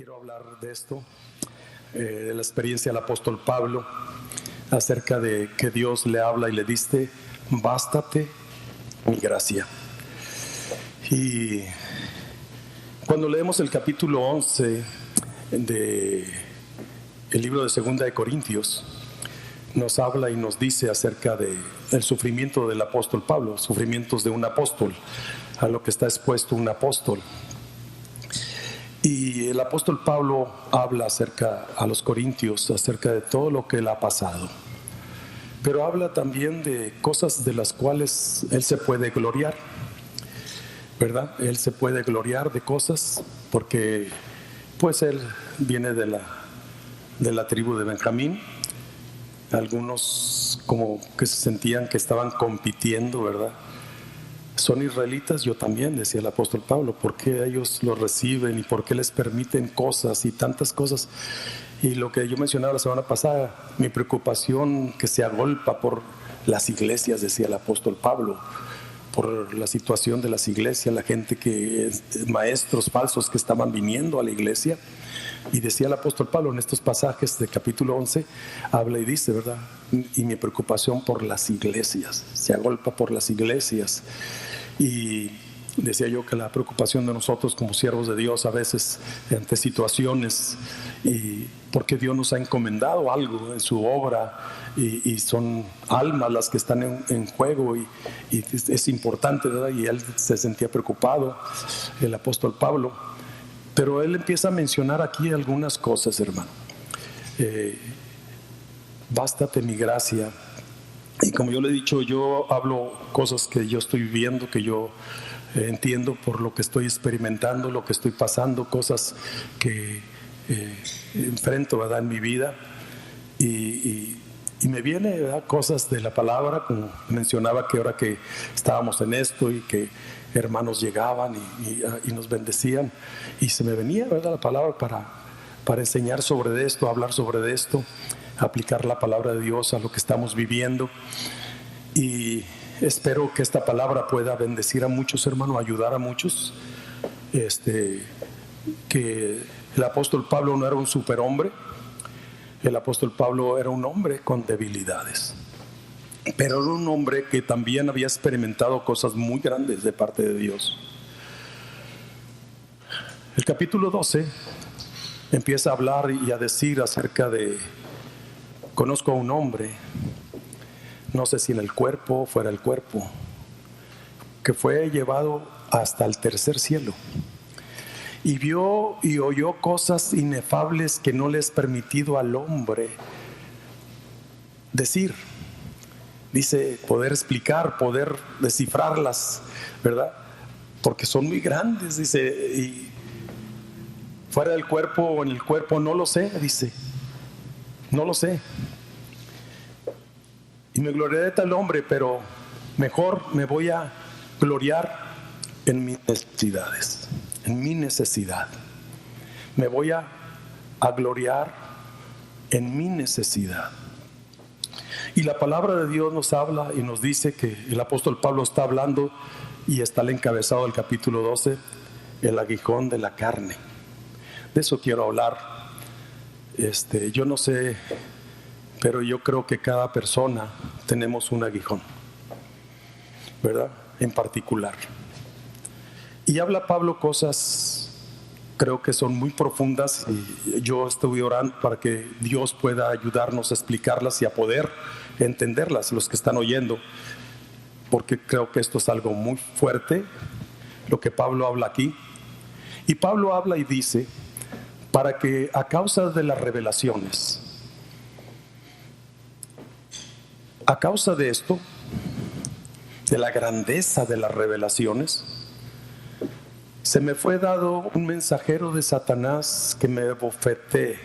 Quiero hablar de esto, de la experiencia del apóstol Pablo, acerca de que Dios le habla y le dice: bástate mi gracia. Y cuando leemos el capítulo 11 del libro de Segunda de Corintios, nos habla y nos dice acerca del sufrimiento del apóstol Pablo, sufrimientos de un apóstol, a lo que está expuesto un apóstol. Y el apóstol Pablo habla a los corintios acerca de todo lo que él ha pasado, pero habla también de cosas de las cuales él se puede gloriar, ¿verdad? Él se puede gloriar de cosas porque pues él viene de la tribu de Benjamín. Algunos como que se sentían que estaban compitiendo, ¿verdad? Son israelitas, yo también, decía el apóstol Pablo. ¿Por qué ellos lo reciben y por qué les permiten cosas y tantas cosas? Y lo que yo mencionaba la semana pasada, mi preocupación que se agolpa por las iglesias, decía el apóstol Pablo, por la situación de las iglesias, la gente maestros falsos que estaban viniendo a la iglesia. Y decía el apóstol Pablo en estos pasajes del capítulo 11, habla y dice, ¿verdad? Y mi preocupación por las iglesias, se agolpa por las iglesias. Y decía yo que la preocupación de nosotros como siervos de Dios a veces ante situaciones, y porque Dios nos ha encomendado algo en su obra, y son almas las que están en juego, y es importante, ¿verdad? Y él se sentía preocupado, el apóstol Pablo. Pero él empieza a mencionar aquí algunas cosas, hermano. Bástate mi gracia. Y como yo le he dicho, yo hablo cosas que yo estoy viviendo, que yo entiendo por lo que estoy experimentando, lo que estoy pasando, cosas que enfrento, ¿verdad?, en mi vida. Y me viene, ¿verdad?, cosas de la palabra, como mencionaba que ahora que estábamos en esto y que hermanos llegaban y nos bendecían, y se me venía, ¿verdad?, la palabra para enseñar sobre esto, hablar sobre esto, aplicar la palabra de Dios a lo que estamos viviendo. Y espero que esta palabra pueda bendecir a muchos, hermanos, ayudar a muchos. Que el apóstol Pablo no era un superhombre. El apóstol Pablo era un hombre con debilidades, pero era un hombre que también había experimentado cosas muy grandes de parte de Dios. El capítulo 12 empieza a hablar y a decir acerca de: conozco a un hombre, no sé si en el cuerpo o fuera del cuerpo, que fue llevado hasta el tercer cielo y vio y oyó cosas inefables que no le es permitido al hombre decir. Dice, poder explicar, poder descifrarlas, ¿verdad? Porque son muy grandes, dice, y fuera del cuerpo o en el cuerpo no lo sé, dice, no lo sé. Y me gloriaré de tal hombre, pero mejor me voy a gloriar en mis necesidades, en mi necesidad. Me voy a gloriar en mi necesidad. Y la palabra de Dios nos habla y nos dice que el apóstol Pablo está hablando, y está el encabezado del capítulo 12, el aguijón de la carne. De eso quiero hablar. Yo no sé, pero yo creo que cada persona tenemos un aguijón, ¿verdad?, en particular. Y habla Pablo cosas, creo que son muy profundas, y yo estoy orando para que Dios pueda ayudarnos a explicarlas y a poder entenderlas, los que están oyendo, porque creo que esto es algo muy fuerte, lo que Pablo habla aquí. Y Pablo habla y dice, para que a causa de las revelaciones, a causa de esto, de la grandeza de las revelaciones, se me fue dado un mensajero de Satanás que me bofetee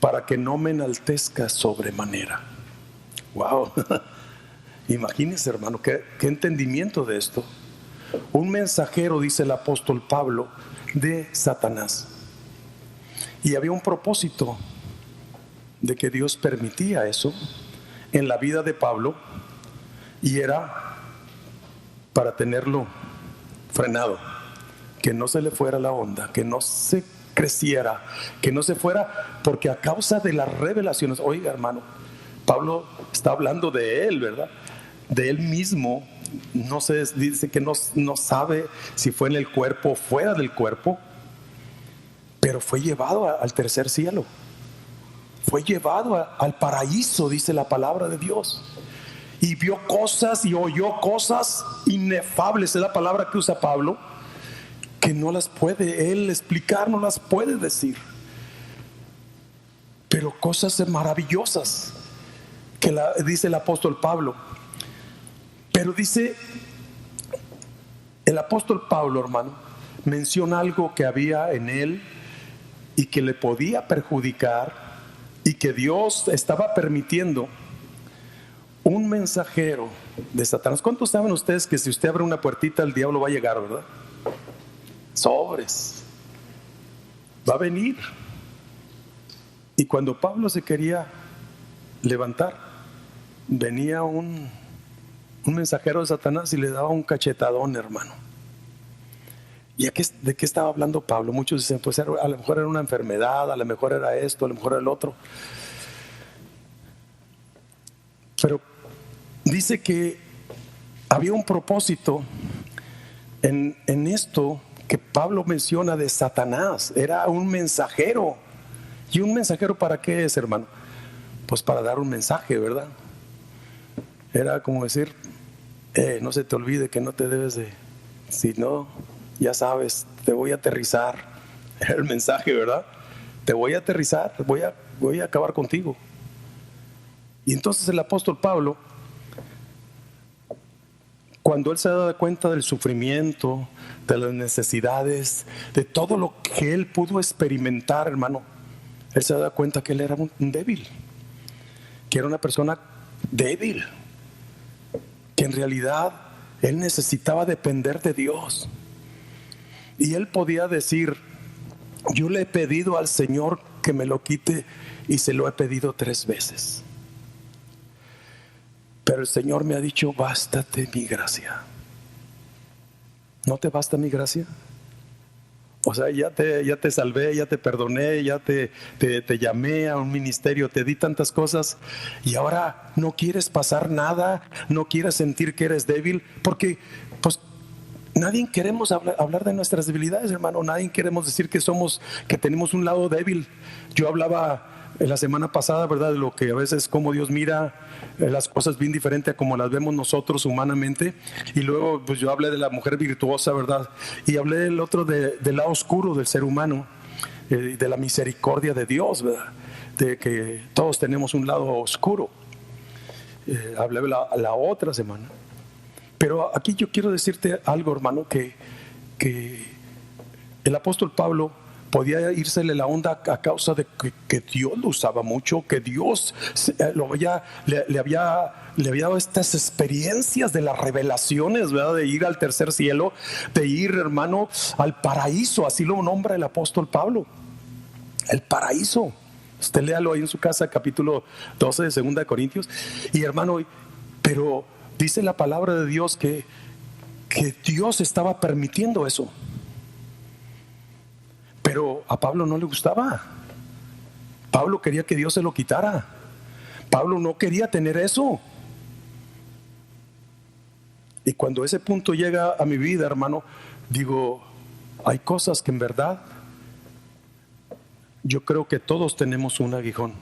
para que no me enaltezca sobremanera. Wow. Imagínense, hermano, qué entendimiento de esto. Un mensajero, dice el apóstol Pablo, de Satanás. Y había un propósito de que Dios permitía eso en la vida de Pablo, y era para tenerlo frenado, que no se le fuera la onda, que no se creciera, que no se fuera, porque a causa de las revelaciones, oiga hermano, Pablo está hablando de él, ¿verdad? De él mismo. No se dice que no sabe si fue en el cuerpo o fuera del cuerpo, pero fue llevado al tercer cielo, fue llevado al paraíso, dice la palabra de Dios, y vio cosas y oyó cosas inefables, es la palabra que usa Pablo, que no las puede él explicar, no las puede decir, pero cosas maravillosas que dice el apóstol Pablo. Pero dice el apóstol Pablo, hermano, menciona algo que había en él y que le podía perjudicar, y que Dios estaba permitiendo. Un mensajero de Satanás. ¿Cuántos saben ustedes que si usted abre una puertita, el diablo va a llegar, verdad? Sobres, va a venir. Y cuando Pablo se quería levantar, venía un mensajero de Satanás y le daba un cachetadón, hermano. ¿Y de qué estaba hablando Pablo? Muchos dicen, pues a lo mejor era una enfermedad, a lo mejor era esto, a lo mejor era el otro. Pero dice que había un propósito en esto que Pablo menciona de Satanás. Era un mensajero. ¿Y un mensajero para qué es, hermano? Pues para dar un mensaje, ¿verdad? Era como decir, no se te olvide que no te debes de, si no, ya sabes, te voy a aterrizar. Era el mensaje, ¿verdad? Te voy a aterrizar, voy a acabar contigo. Y entonces el apóstol Pablo, cuando él se da cuenta del sufrimiento, de las necesidades, de todo lo que él pudo experimentar, hermano, él se da cuenta que él era un débil, que era una persona débil, que en realidad él necesitaba depender de Dios. Y él podía decir, yo le he pedido al Señor que me lo quite, y se lo he pedido 3 veces. Pero el Señor me ha dicho, bástate mi gracia. ¿No te basta mi gracia? O sea, ya te salvé, ya te perdoné, ya te llamé a un ministerio, te di tantas cosas, y ahora no quieres pasar nada, no quieres sentir que eres débil, porque pues nadie queremos hablar de nuestras debilidades, hermano. Nadie queremos decir que tenemos un lado débil. Yo hablaba en la semana pasada, ¿verdad?, de lo que a veces como Dios mira las cosas bien diferente a como las vemos nosotros humanamente. Y luego pues yo hablé de la mujer virtuosa, ¿verdad? Y hablé del otro del lado oscuro del ser humano, de la misericordia de Dios, ¿verdad? De que todos tenemos un lado oscuro. Hablé la otra semana. Pero aquí yo quiero decirte algo, hermano, que el apóstol Pablo podía írsele la onda a causa de que Dios lo usaba mucho, que Dios le había dado estas experiencias de las revelaciones, ¿verdad? De ir al tercer cielo, de ir, hermano, al paraíso. Así lo nombra el apóstol Pablo, el paraíso. Usted léalo ahí en su casa, capítulo 12 de 2 de Corintios. Y hermano, pero dice la palabra de Dios que Dios estaba permitiendo eso. Pero a Pablo no le gustaba. Pablo quería que Dios se lo quitara. Pablo no quería tener eso. Y cuando ese punto llega a mi vida, hermano, digo, hay cosas que en verdad yo creo que todos tenemos un aguijón.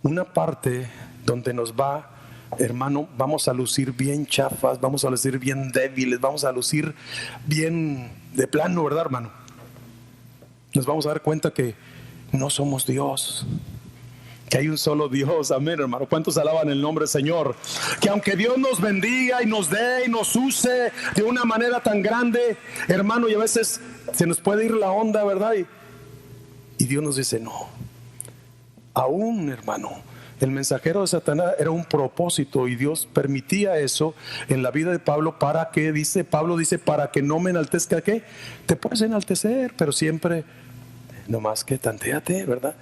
Una parte donde nos va, hermano, vamos a lucir bien chafas, vamos a lucir bien débiles, vamos a lucir bien de plano, ¿verdad, hermano? Nos vamos a dar cuenta que no somos Dios, que hay un solo Dios. Amén, hermano. ¿Cuántos alaban el nombre del Señor? Que aunque Dios nos bendiga y nos dé y nos use de una manera tan grande, hermano, y a veces se nos puede ir la onda, ¿verdad? Y Dios nos dice, no. Aún, hermano, el mensajero de Satanás era un propósito, y Dios permitía eso en la vida de Pablo para que, Pablo dice, para que no me enaltezca. ¿Qué? Te puedes enaltecer, pero siempre, nomás que tantéate, ¿verdad?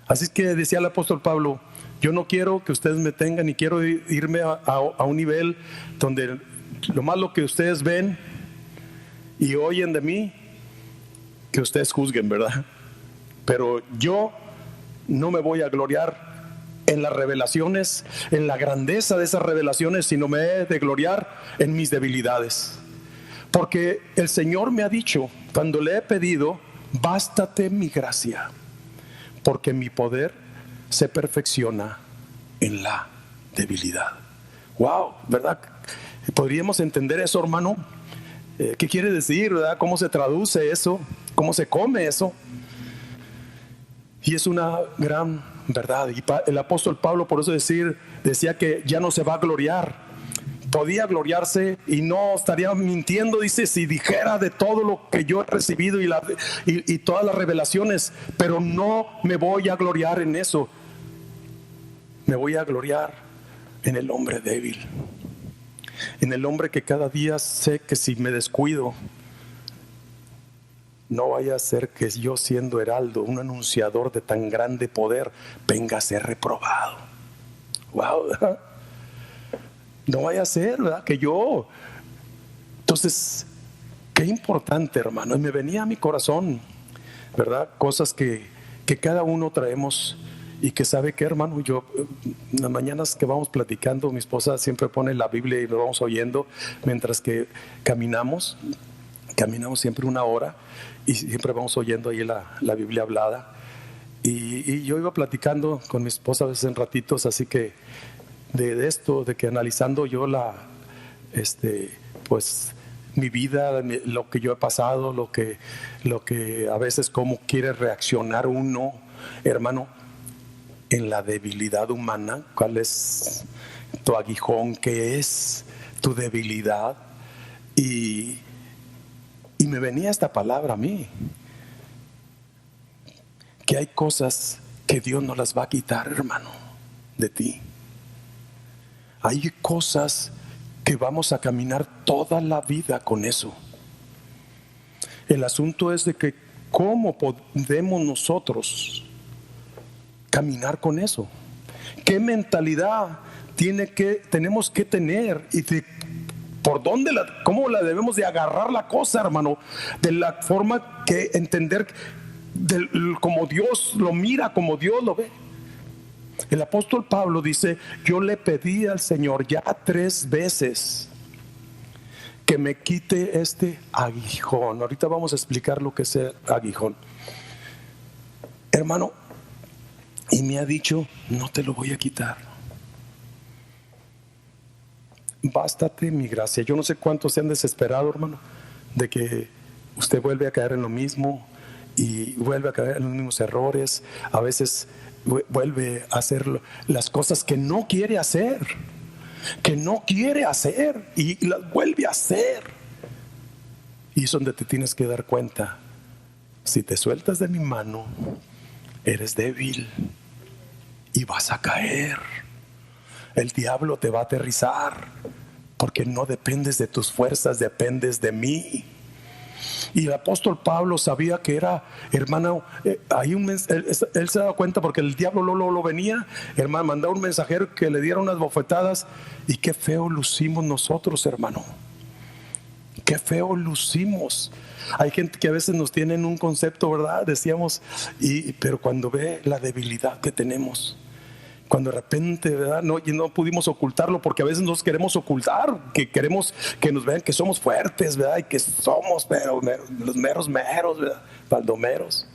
Así es que decía el apóstol Pablo, yo no quiero que ustedes me tengan, ni quiero irme a un nivel donde lo más lo que ustedes ven y oyen de mí que ustedes juzguen, ¿verdad? Pero yo no me voy a gloriar en las revelaciones, en la grandeza de esas revelaciones, sino me he de gloriar en mis debilidades. Porque el Señor me ha dicho, cuando le he pedido, bástate mi gracia, porque mi poder se perfecciona en la debilidad. Wow, ¿verdad? ¿Podríamos entender eso, hermano? ¿Qué quiere decir, verdad? ¿Cómo se traduce eso? ¿Cómo se come eso? Y es una gran verdad. Y el apóstol Pablo, por eso decía que ya no se va a gloriar. Podía gloriarse y no estaría mintiendo, dice, si dijera de todo lo que yo he recibido y todas las revelaciones, pero no me voy a gloriar en eso. Me voy a gloriar en el hombre débil, en el hombre que cada día sé que si me descuido, no vaya a ser que yo, siendo heraldo, un anunciador de tan grande poder, venga a ser reprobado. Wow, ¿verdad? No vaya a ser, ¿verdad? Que yo. Entonces, qué importante, hermano. Y me venía a mi corazón, ¿verdad? Cosas que cada uno traemos. Y que sabe que, hermano, yo en las mañanas que vamos platicando, mi esposa siempre pone la Biblia y lo vamos oyendo mientras que caminamos siempre una hora y siempre vamos oyendo ahí la Biblia hablada. Y yo iba platicando con mi esposa a veces en ratitos, así que de esto, de que analizando yo pues mi vida, lo que yo he pasado, lo que a veces cómo quiere reaccionar uno, hermano, en la debilidad humana. ¿Cuál es tu aguijón? ¿Qué es tu debilidad? Y me venía esta palabra a mí, que hay cosas que Dios no las va a quitar, hermano, de ti. Hay cosas que vamos a caminar toda la vida con eso. El asunto es de que cómo podemos nosotros caminar con eso. ¿Qué mentalidad tenemos que tener y por dónde cómo la debemos de agarrar la cosa, hermano? De la forma que entender como Dios lo mira, como Dios lo ve. El apóstol Pablo dice: yo le pedí al Señor ya 3 veces que me quite este aguijón. Ahorita vamos a explicar lo que es el aguijón, hermano. Y me ha dicho: no te lo voy a quitar. Bástate mi gracia. Yo no sé cuántos se han desesperado, hermano, de que usted vuelve a caer en lo mismo y vuelve a caer en los mismos errores. A veces vuelve a hacer las cosas que no quiere hacer, y las vuelve a hacer. Y es donde te tienes que dar cuenta: si te sueltas de mi mano, eres débil y vas a caer. El diablo te va a aterrizar, porque no dependes de tus fuerzas, dependes de mí. Y el apóstol Pablo sabía que era, hermano, él se daba cuenta, porque el diablo lo venía, hermano, mandaba un mensajero que le diera unas bofetadas. Y qué feo lucimos nosotros, hermano. Qué feo lucimos. Hay gente que a veces nos tienen un concepto, ¿verdad? Decíamos, pero cuando ve la debilidad que tenemos, cuando de repente, ¿verdad? No pudimos ocultarlo, porque a veces nos queremos ocultar, que queremos que nos vean que somos fuertes, ¿verdad? Y que somos los meros, ¿verdad? Baldomeros.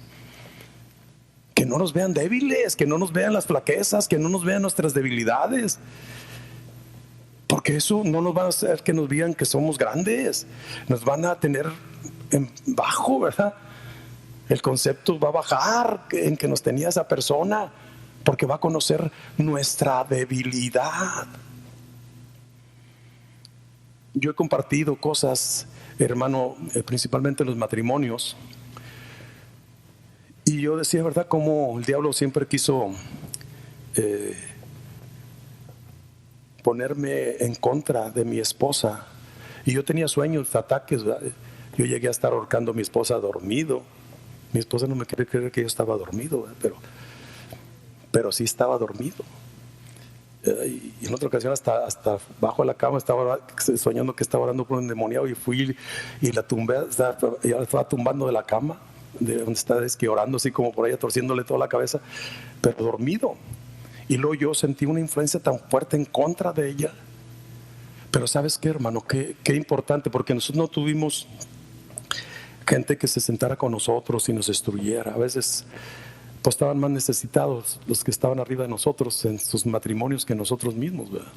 Que no nos vean débiles, que no nos vean las flaquezas, que no nos vean nuestras debilidades, porque eso no nos va a hacer que nos vean que somos grandes. Nos van a tener en bajo, ¿verdad? El concepto va a bajar en que nos tenía esa persona, porque va a conocer nuestra debilidad. Yo he compartido cosas, hermano, principalmente en los matrimonios, y yo decía, ¿verdad?, cómo el diablo siempre quiso ponerme en contra de mi esposa. Y yo tenía sueños, ataques, ¿verdad? Yo llegué a estar ahorcando a mi esposa dormido. Mi esposa no me quiere creer que yo estaba dormido, ¿verdad? Pero sí estaba dormido. Y en otra ocasión hasta bajo la cama estaba soñando que estaba orando por un endemoniado, y fui y la tumbé, ya estaba tumbando de la cama. de donde está, es que orando así como por allá, torciéndole toda la cabeza, pero dormido. Y luego yo sentí una influencia tan fuerte en contra de ella. Pero ¿sabes qué, hermano? Qué importante, porque nosotros no tuvimos gente que se sentara con nosotros y nos instruyera. A veces pues estaban más necesitados los que estaban arriba de nosotros en sus matrimonios que nosotros mismos, ¿verdad?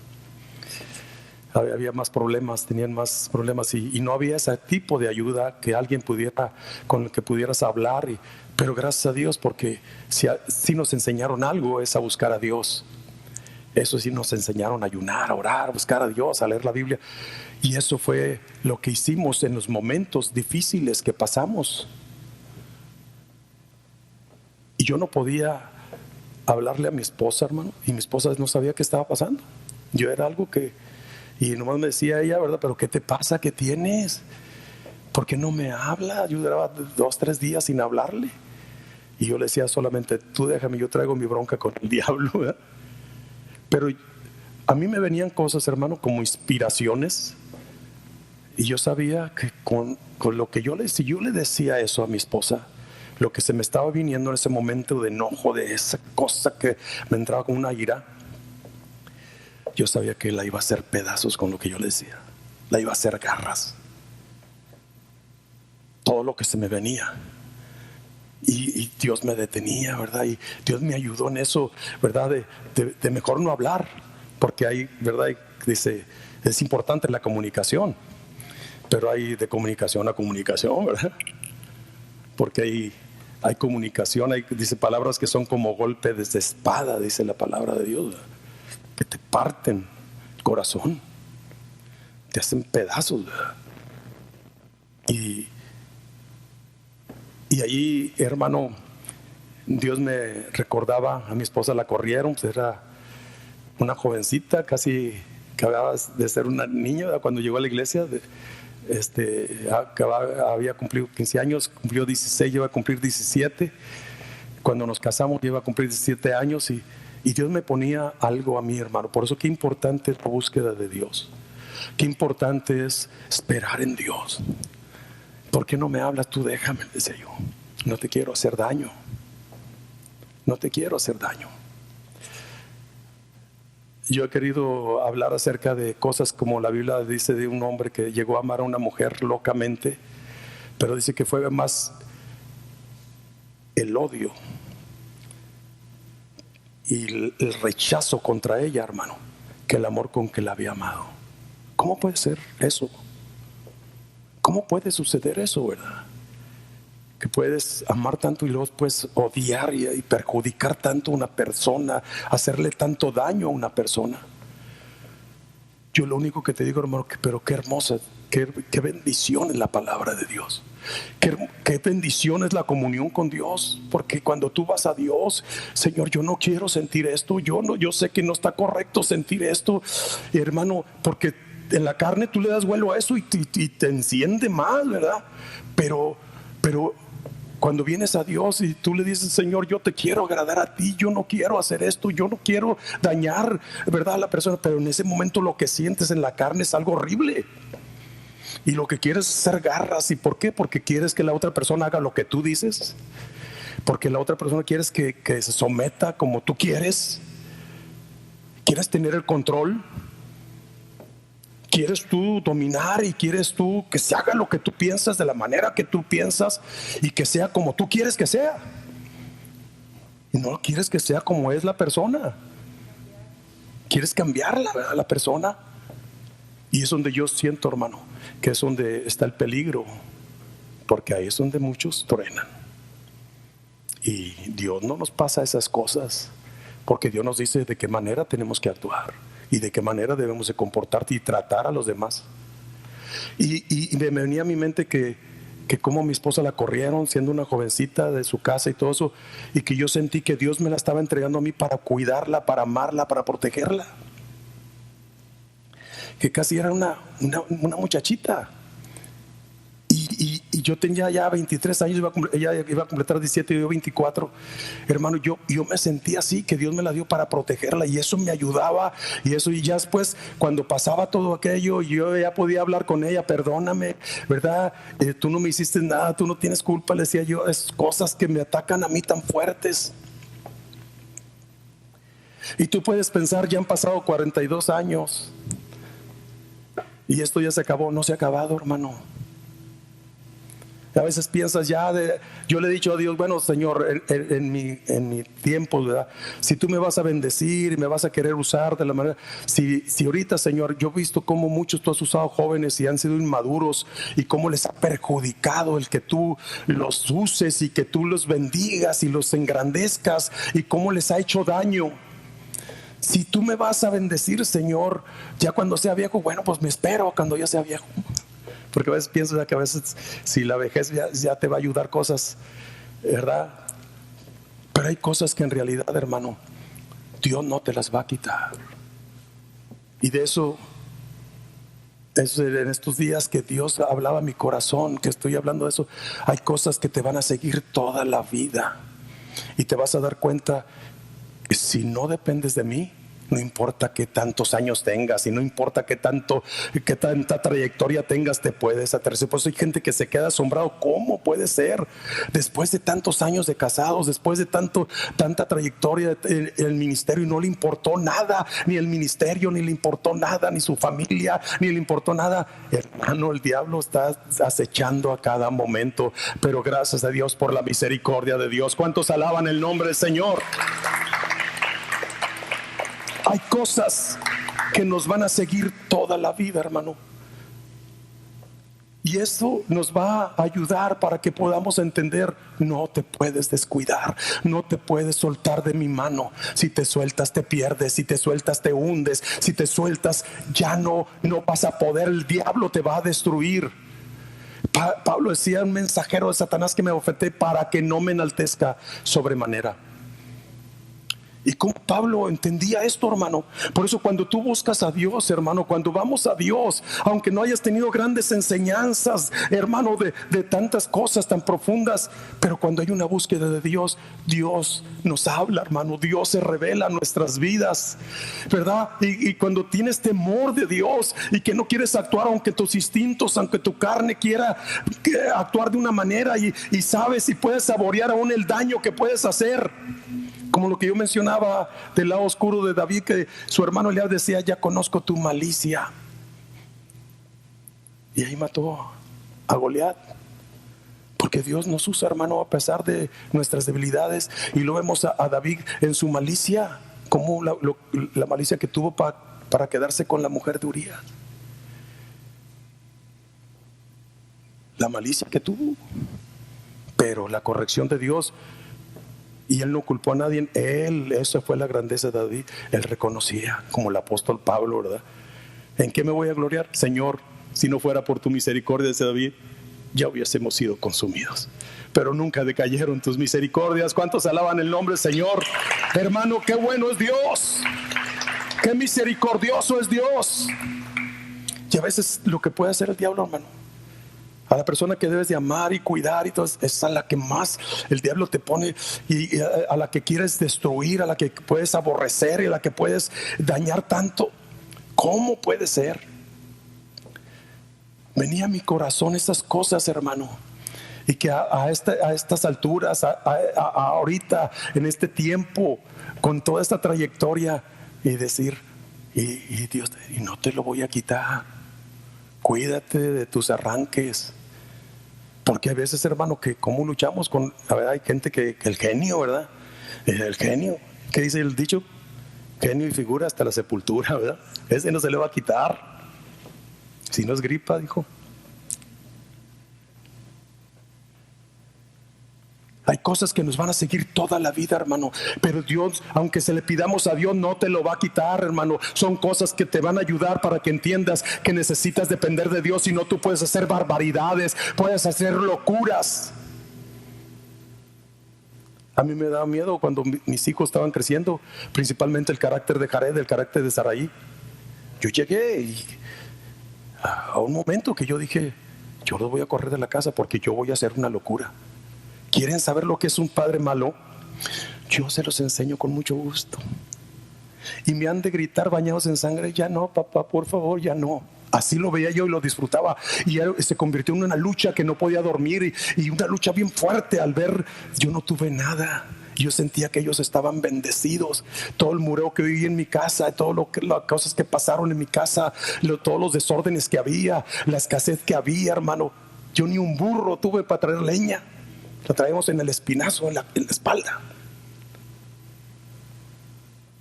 Había más problemas, tenían más problemas y no había ese tipo de ayuda que alguien pudiera, con el que pudieras hablar. Pero gracias a Dios, porque si nos enseñaron algo es a buscar a Dios. Eso sí, nos enseñaron a ayunar, a orar, a buscar a Dios, a leer la Biblia. Y eso fue lo que hicimos en los momentos difíciles que pasamos. Y yo no podía hablarle a mi esposa, hermano, y mi esposa no sabía qué estaba pasando. Yo era algo que, y nomás me decía ella, ¿verdad? Pero ¿qué te pasa? ¿Qué tienes? ¿Por qué no me habla? Yo duraba 2, 3 días sin hablarle. Y yo le decía solamente, tú déjame, yo traigo mi bronca con el diablo, ¿verdad? Pero a mí me venían cosas, hermano, como inspiraciones. Y yo sabía que con lo que si yo le decía eso a mi esposa, lo que se me estaba viniendo en ese momento de enojo, de esa cosa que me entraba con una ira, yo sabía que la iba a hacer pedazos con lo que yo le decía. La iba a hacer garras. Todo lo que se me venía. Y Dios me detenía, ¿verdad? Y Dios me ayudó en eso, ¿verdad? De mejor no hablar, porque hay, ¿verdad? Dice, es importante la comunicación, pero hay de comunicación a comunicación, ¿verdad? Porque hay comunicación, dice palabras que son como golpe de espada, dice la palabra de Dios, ¿verdad? Que te parten el corazón, te hacen pedazos, ¿verdad? Y allí, hermano, Dios me recordaba, a mi esposa la corrieron, pues era una jovencita, casi que acababa de ser una niña, ¿verdad? Cuando llegó a la iglesia, había cumplido 15 años, cumplió 16, iba a cumplir 17. Cuando nos casamos, iba a cumplir 17 años y Dios me ponía algo a mí, hermano. Por eso qué importante es la búsqueda de Dios. Qué importante es esperar en Dios. ¿Por qué no me hablas? Tú déjame, decía yo. No te quiero hacer daño. No te quiero hacer daño. Yo he querido hablar acerca de cosas como la Biblia dice de un hombre que llegó a amar a una mujer locamente, pero dice que fue más el odio y el rechazo contra ella, hermano, que el amor con que la había amado. ¿Cómo puede ser eso? ¿Cómo puede suceder eso, verdad? Que puedes amar tanto y luego puedes odiar y perjudicar tanto a una persona, hacerle tanto daño a una persona. Yo lo único que te digo, hermano, pero qué hermosa, qué bendición es la palabra de Dios. Qué bendición es la comunión con Dios, porque cuando tú vas a Dios, Señor, yo no quiero sentir esto, yo sé que no está correcto sentir esto, hermano, porque en la carne tú le das vuelo a eso y te enciende más, ¿verdad? Pero cuando vienes a Dios y tú le dices, Señor, yo te quiero agradar a ti, yo no quiero hacer esto, yo no quiero dañar, ¿verdad?, a la persona, pero en ese momento lo que sientes en la carne es algo horrible. Y lo que quieres es hacer garras. ¿Y por qué? Porque quieres que la otra persona haga lo que tú dices. Porque la otra persona quieres que se someta como tú quieres. Quieres tener el control. Quieres tú dominar y quieres tú que se haga lo que tú piensas de la manera que tú piensas y que sea como tú quieres que sea. Y no quieres que sea como es la persona. Quieres cambiarla, ¿verdad?, la persona. Y es donde yo siento, hermano, que es donde está el peligro, porque ahí es donde muchos truenan. Y Dios no nos pasa esas cosas, porque Dios nos dice de qué manera tenemos que actuar y de qué manera debemos de comportarte y tratar a los demás. Y me venía a mi mente que como mi esposa la corrieron siendo una jovencita de su casa y todo eso, y que yo sentí que Dios me la estaba entregando a mí para cuidarla, para amarla, para protegerla. Que casi era una muchachita. Y y yo tenía ya 23 años, ella iba a completar 17 y yo 24. Hermano, yo me sentía así, que Dios me la dio para protegerla, y eso me ayudaba. Y ya después, cuando pasaba todo aquello, yo ya podía hablar con ella. Perdóname, ¿verdad? Tú no me hiciste nada, tú no tienes culpa, le decía yo. Es cosas que me atacan a mí tan fuertes. Y tú puedes pensar, ya han pasado 42 años y esto ya se acabó. No se ha acabado, hermano. A veces piensas yo le he dicho a Dios, bueno, Señor, en mi tiempo, ¿verdad? Si tú me vas a bendecir y me vas a querer usar de la manera, si ahorita, Señor, yo he visto cómo muchos tú has usado jóvenes y han sido inmaduros, y cómo les ha perjudicado el que tú los uses y que tú los bendigas y los engrandezcas, y cómo les ha hecho daño. Si tú me vas a bendecir, Señor, ya cuando sea viejo, bueno, pues me espero cuando ya sea viejo. Porque a veces pienso que a veces si la vejez ya te va a ayudar cosas, ¿verdad? Pero hay cosas que en realidad, hermano, Dios no te las va a quitar. Y de eso en estos días que Dios hablaba a mi corazón, que estoy hablando de eso, hay cosas que te van a seguir toda la vida. Y te vas a dar cuenta que si no dependes de mí, no importa qué tantos años tengas y no importa qué tanta trayectoria tengas, te puedes aterrizar. Por eso hay gente que se queda asombrado. ¿Cómo puede ser? Después de tantos años de casados, después de tanta trayectoria en el ministerio, y no le importó nada, ni el ministerio, ni le importó nada, ni su familia, ni le importó nada. Hermano, el diablo está acechando a cada momento, pero gracias a Dios por la misericordia de Dios. ¿Cuántos alaban el nombre del Señor? Hay cosas que nos van a seguir toda la vida, hermano. Y eso nos va a ayudar para que podamos entender: no te puedes descuidar, no te puedes soltar de mi mano. Si te sueltas, te pierdes. Si te sueltas, te hundes. Si te sueltas, ya no vas a poder. El diablo te va a destruir. Pablo decía: un mensajero de Satanás que me ofende para que no me enaltezca sobremanera. Y como Pablo entendía esto, hermano. Por eso cuando tú buscas a Dios, hermano, cuando vamos a Dios, aunque no hayas tenido grandes enseñanzas, hermano, de tantas cosas tan profundas, pero cuando hay una búsqueda de Dios, Dios nos habla, hermano. Dios se revela en nuestras vidas, ¿verdad? Y cuando tienes temor de Dios y que no quieres actuar, aunque tus instintos, aunque tu carne quiera actuar de una manera, y sabes y puedes saborear aún el daño que puedes hacer. Como lo que yo mencionaba del lado oscuro de David, que su hermano Eliab decía: ya conozco tu malicia. Y ahí mató a Goliat. Porque Dios nos usa, hermano, a pesar de nuestras debilidades. Y lo vemos a David en su malicia, como la malicia que tuvo para quedarse con la mujer de Urías. La malicia que tuvo, pero la corrección de Dios. Y él no culpó a nadie. Esa fue la grandeza de David. Él reconocía, como el apóstol Pablo, ¿verdad? ¿En qué me voy a gloriar? Señor, si no fuera por tu misericordia, dice David, ya hubiésemos sido consumidos. Pero nunca decayeron tus misericordias. ¿Cuántos alaban el nombre del Señor? Hermano, qué bueno es Dios. Qué misericordioso es Dios. Y a veces lo que puede hacer el diablo, hermano, a la persona que debes de amar y cuidar, y todo, es a la que más el diablo te pone, y a la que quieres destruir, a la que puedes aborrecer y a la que puedes dañar tanto. ¿Cómo puede ser? Venía a mi corazón estas cosas, hermano, y que a estas alturas, ahorita, en este tiempo, con toda esta trayectoria, y decir, y Dios, y no te lo voy a quitar. Cuídate de tus arranques. Porque a veces, hermano, que cómo luchamos con, a ver, hay gente que el genio, ¿verdad? El genio, ¿qué dice el dicho? Genio y figura hasta la sepultura, ¿verdad? Ese no se le va a quitar. Si no es gripa, dijo. Hay cosas que nos van a seguir toda la vida, hermano. Pero Dios, aunque se le pidamos a Dios, no te lo va a quitar, hermano. Son cosas que te van a ayudar para que entiendas que necesitas depender de Dios. Si no, tú puedes hacer barbaridades, puedes hacer locuras. A mí me daba miedo cuando mis hijos estaban creciendo, principalmente el carácter de Jared, el carácter de Saraí. Yo llegué a un momento que yo dije: yo los voy a correr de la casa porque yo voy a hacer una locura. ¿Quieren saber lo que es un padre malo? Yo se los enseño con mucho gusto. Y me han de gritar bañados en sangre, ya no, papá, por favor, ya no. Así lo veía yo y lo disfrutaba. Y se convirtió en una lucha que no podía dormir y una lucha bien fuerte al ver, yo no tuve nada. Yo sentía que ellos estaban bendecidos. Todo el mureo que viví en mi casa, las cosas que pasaron en mi casa, todos los desórdenes que había, la escasez que había, hermano. Yo ni un burro tuve para traer leña. La traemos en el espinazo, en la espalda.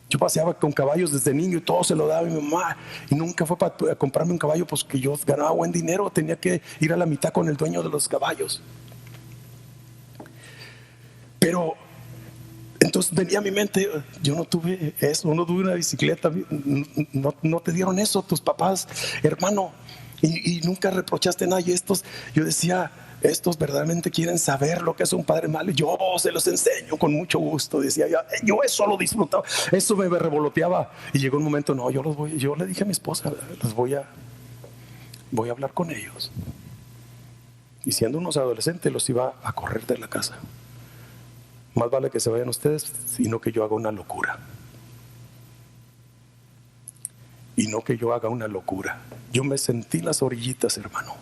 Yo paseaba con caballos desde niño y todo se lo daba a mi mamá. Y nunca fue para comprarme un caballo, pues que yo ganaba buen dinero. Tenía que ir a la mitad con el dueño de los caballos. Pero entonces venía a mi mente, yo no tuve eso, no tuve una bicicleta. No te dieron eso tus papás, hermano. Y nunca reprochaste nada. Y yo decía, estos verdaderamente quieren saber lo que es un padre malo. Yo se los enseño con mucho gusto. Decía yo eso lo disfrutaba. Eso me revoloteaba. Y llegó un momento, no, yo le dije a mi esposa, voy a hablar con ellos. Y siendo unos adolescentes los iba a correr de la casa. Más vale que se vayan ustedes, sino que yo haga una locura. Y no que yo haga una locura. Yo me sentí en las orillitas, hermano.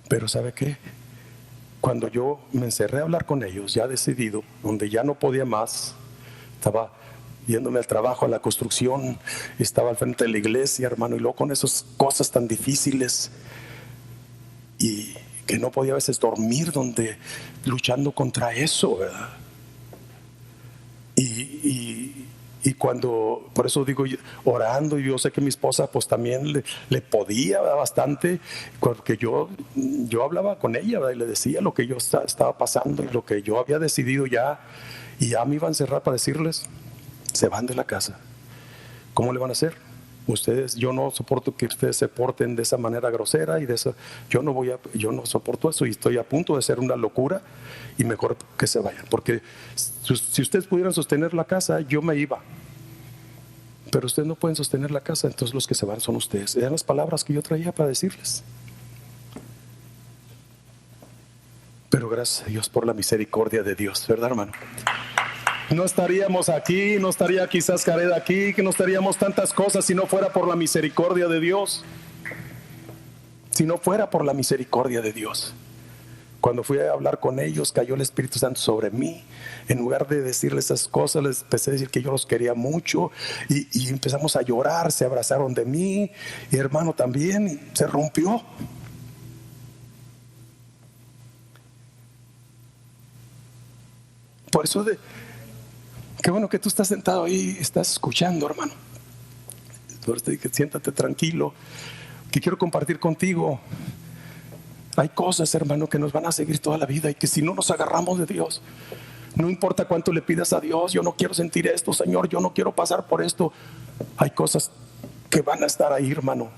Pero ¿sabe qué? Cuando yo me encerré a hablar con ellos, ya decidido, donde ya no podía más, estaba yéndome al trabajo, a la construcción, estaba al frente de la iglesia, hermano, y luego con esas cosas tan difíciles, y que no podía a veces dormir, luchando contra eso, ¿verdad? Y cuando, por eso digo, orando, y yo sé que mi esposa pues también le podía bastante, porque yo hablaba con ella, ¿verdad? Y le decía lo que yo estaba pasando y lo que yo había decidido ya, y ya me iba a encerrar para decirles, se van de la casa. ¿Cómo le van a hacer? Ustedes, yo no soporto que ustedes se porten de esa manera grosera y de eso, yo no soporto eso, y estoy a punto de hacer una locura, y mejor que se vayan, porque si ustedes pudieran sostener la casa, yo me iba, pero ustedes no pueden sostener la casa, entonces los que se van son ustedes. Eran las palabras que yo traía para decirles. Pero gracias a Dios por la misericordia de Dios, ¿verdad, hermano? No estaríamos aquí, no estaría quizás Jared aquí, que no estaríamos tantas cosas si no fuera por la misericordia de Dios. Si no fuera por la misericordia de Dios. Cuando fui a hablar con ellos, cayó el Espíritu Santo sobre mí. En lugar de decirles esas cosas, les empecé a decir que yo los quería mucho, y empezamos a llorar, se abrazaron de mí, y hermano también, y se rompió. Por eso qué bueno que tú estás sentado ahí, estás escuchando, hermano. Por eso dije, siéntate tranquilo, que quiero compartir contigo. Hay cosas, hermano, que nos van a seguir toda la vida, y que si no nos agarramos de Dios, no importa cuánto le pidas a Dios, yo no quiero sentir esto, Señor, yo no quiero pasar por esto. Hay cosas que van a estar ahí, hermano,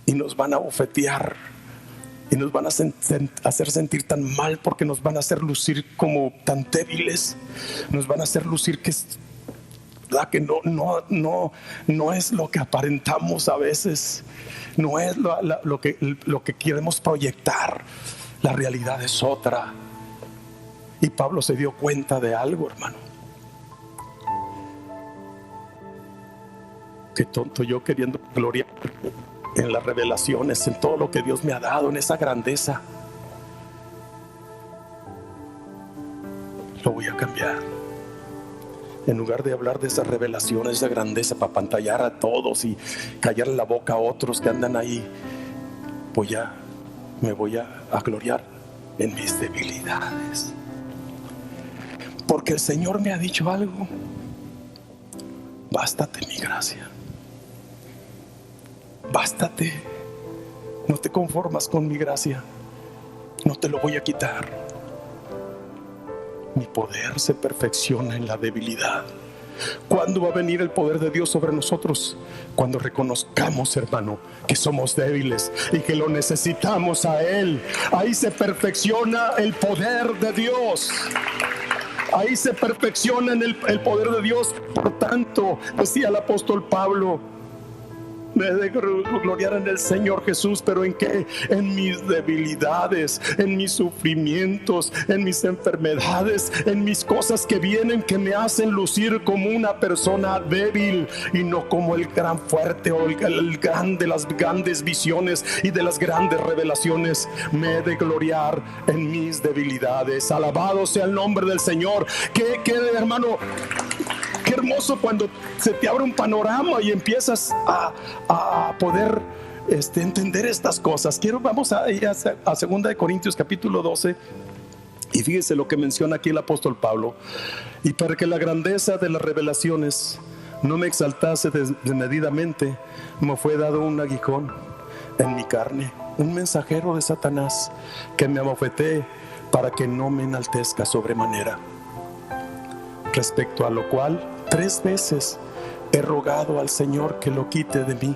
y nos van a bofetear, y nos van a hacer sentir tan mal, porque nos van a hacer lucir como tan débiles, nos van a hacer lucir que no es lo que aparentamos a veces, no es lo que queremos proyectar. La realidad es otra. Y Pablo se dio cuenta de algo, hermano. Qué tonto yo, queriendo gloriar en las revelaciones, en todo lo que Dios me ha dado, en esa grandeza. Lo voy a cambiar. En lugar de hablar de esas revelaciones, esa grandeza, para pantallar a todos y callarle la boca a otros que andan ahí, me voy a gloriar en mis debilidades. Porque el Señor me ha dicho algo: bástate mi gracia. Bástate. No te conformas con mi gracia, no te lo voy a quitar. Mi poder se perfecciona en la debilidad. ¿Cuándo va a venir el poder de Dios sobre nosotros? Cuando reconozcamos, hermano, que somos débiles y que lo necesitamos a Él. Ahí se perfecciona el poder de Dios. Ahí se perfecciona en el poder de Dios. Por tanto, decía el apóstol Pablo, Me he de gloriar en el Señor Jesús, pero ¿en qué? En mis debilidades, en mis sufrimientos, en mis enfermedades, en mis cosas que vienen, que me hacen lucir como una persona débil y no como el gran fuerte o el gran de las grandes visiones y de las grandes revelaciones. Me he de gloriar en mis debilidades. Alabado sea el nombre del Señor. ¿Qué hermano? Qué hermoso cuando se te abre un panorama y empiezas a poder entender estas cosas. Vamos a ir a 2 Corintios capítulo 12 y fíjese lo que menciona aquí el apóstol Pablo. Y para que la grandeza de las revelaciones no me exaltase desmedidamente, me fue dado un aguijón en mi carne, un mensajero de Satanás que me abofetee para que no me enaltezca sobremanera. Respecto a lo cual 3 veces he rogado al Señor que lo quite de mí.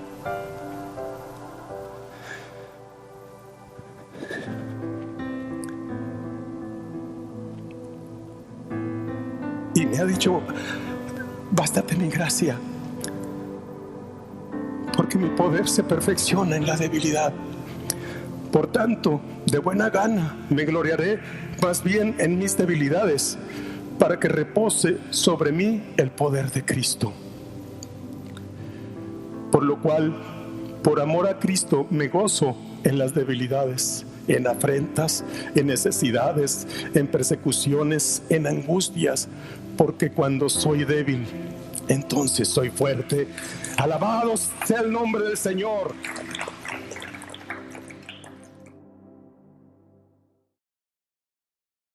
Y me ha dicho: bástate mi gracia, porque mi poder se perfecciona en la debilidad. Por tanto, de buena gana me gloriaré más bien en mis debilidades, para que repose sobre mí el poder de Cristo. Por lo cual, por amor a Cristo, me gozo en las debilidades, en afrentas, en necesidades, en persecuciones, en angustias, porque cuando soy débil, entonces soy fuerte. Alabado sea el nombre del Señor.